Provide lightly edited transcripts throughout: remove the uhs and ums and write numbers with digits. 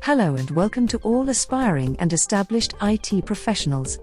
Hello and welcome to all aspiring and established IT professionals.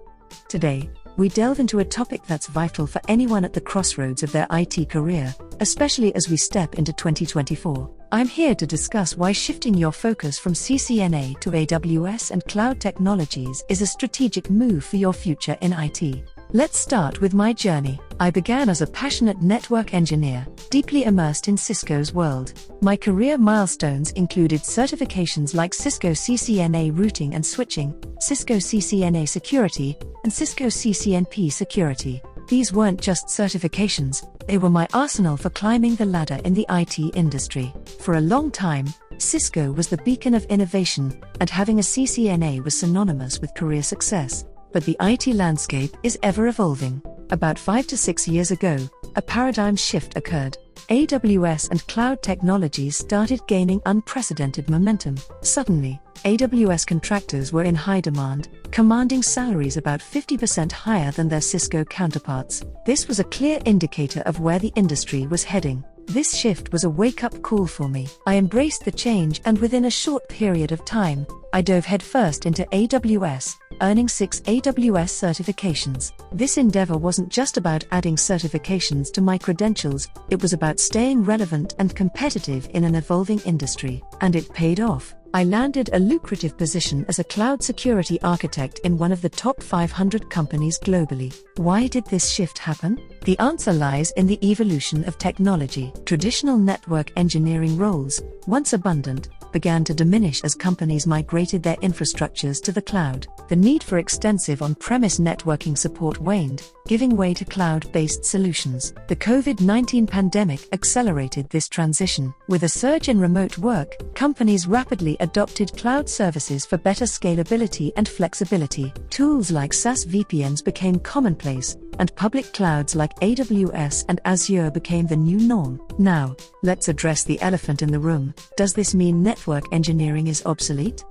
Today, we delve into a topic that's vital for anyone at the crossroads of their IT career, especially as we step into 2024. I'm here to discuss why shifting your focus from CCNA to AWS and cloud technologies is a strategic move for your future in IT. Let's start with my journey. I began as a passionate network engineer, deeply immersed in Cisco's world. My career milestones included certifications like Cisco CCNA Routing and Switching, Cisco CCNA Security, and Cisco CCNP Security. These weren't just certifications, they were my arsenal for climbing the ladder in the IT industry. For a long time, Cisco was the beacon of innovation, and having a CCNA was synonymous with career success. But the IT landscape is ever evolving. About 5 to 6 years ago, a paradigm shift occurred. AWS and cloud technologies started gaining unprecedented momentum. Suddenly, AWS contractors were in high demand, commanding salaries about 50% higher than their Cisco counterparts. This was a clear indicator of where the industry was heading. This shift was a wake-up call for me. I embraced the change, and within a short period of time, I dove headfirst into AWS, earning 6 AWS certifications. This endeavor wasn't just about adding certifications to my credentials, it was about staying relevant and competitive in an evolving industry. And it paid off. I landed a lucrative position as a cloud security architect in one of the top 500 companies globally. Why did this shift happen? The answer lies in the evolution of technology. Traditional network engineering roles, once abundant, began to diminish as companies migrated their infrastructures to the cloud. The need for extensive on-premise networking support waned, giving way to cloud-based solutions. The COVID-19 pandemic accelerated this transition. With a surge in remote work, companies rapidly adopted cloud services for better scalability and flexibility. Tools like SaaS VPNs became commonplace, and public clouds like AWS and Azure became the new norm. Now, let's address the elephant in the room. Does this mean network engineering is obsolete?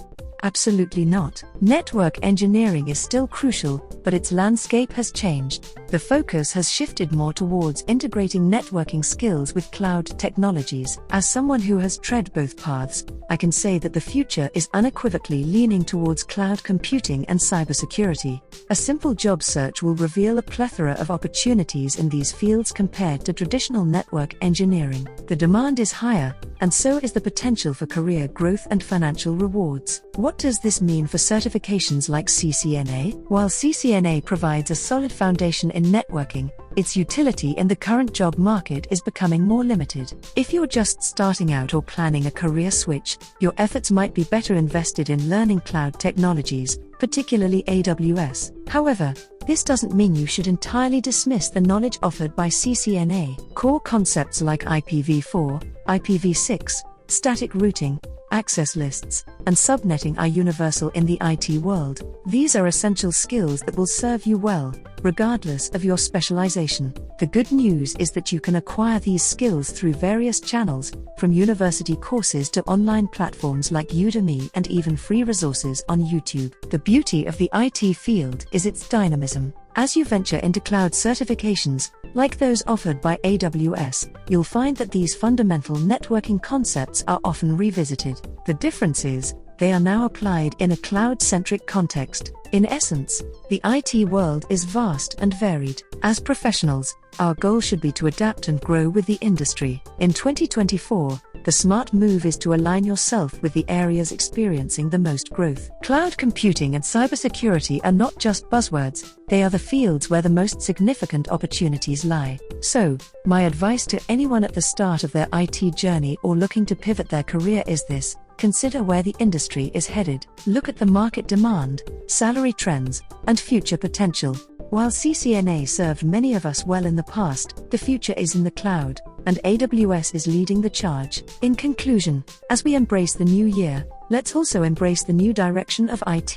Absolutely not. Network engineering is still crucial, but its landscape has changed. The focus has shifted more towards integrating networking skills with cloud technologies. As someone who has tread both paths, I can say that the future is unequivocally leaning towards cloud computing and cybersecurity. A simple job search will reveal a plethora of opportunities in these fields compared to traditional network engineering. The demand is higher, and so is the potential for career growth and financial rewards. What does this mean for certifications like CCNA? While CCNA provides a solid foundation in networking, its utility in the current job market is becoming more limited. If you're just starting out or planning a career switch, your efforts might be better invested in learning cloud technologies, particularly AWS. However, this doesn't mean you should entirely dismiss the knowledge offered by CCNA. Core concepts like IPv4, IPv6, static routing, access lists, and subnetting are universal in the IT world. These are essential skills that will serve you well, regardless of your specialization. The good news is that you can acquire these skills through various channels, from university courses to online platforms like Udemy and even free resources on YouTube. The beauty of the IT field is its dynamism. As you venture into cloud certifications, like those offered by AWS, you'll find that these fundamental networking concepts are often revisited. The difference is, they are now applied in a cloud-centric context. In essence, the IT world is vast and varied. As professionals, our goal should be to adapt and grow with the industry. In 2024, the smart move is to align yourself with the areas experiencing the most growth. Cloud computing and cybersecurity are not just buzzwords, they are the fields where the most significant opportunities lie. So, my advice to anyone at the start of their IT journey or looking to pivot their career is this: consider where the industry is headed. Look at the market demand, salary trends, and future potential. While CCNA served many of us well in the past, the future is in the cloud, and AWS is leading the charge. In conclusion, as we embrace the new year, let's also embrace the new direction of IT.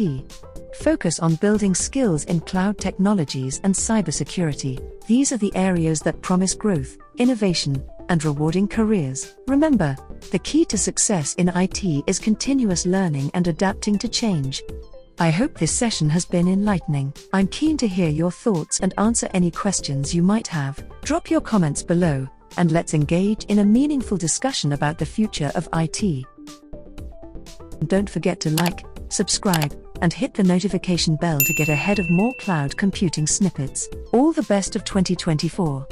Focus on building skills in cloud technologies and cybersecurity. These are the areas that promise growth, innovation, and rewarding careers. Remember, the key to success in IT is continuous learning and adapting to change. I hope this session has been enlightening. I'm keen to hear your thoughts and answer any questions you might have. Drop your comments below, and let's engage in a meaningful discussion about the future of IT. Don't forget to like, subscribe, and hit the notification bell to get ahead of more cloud computing snippets. All the best of 2024.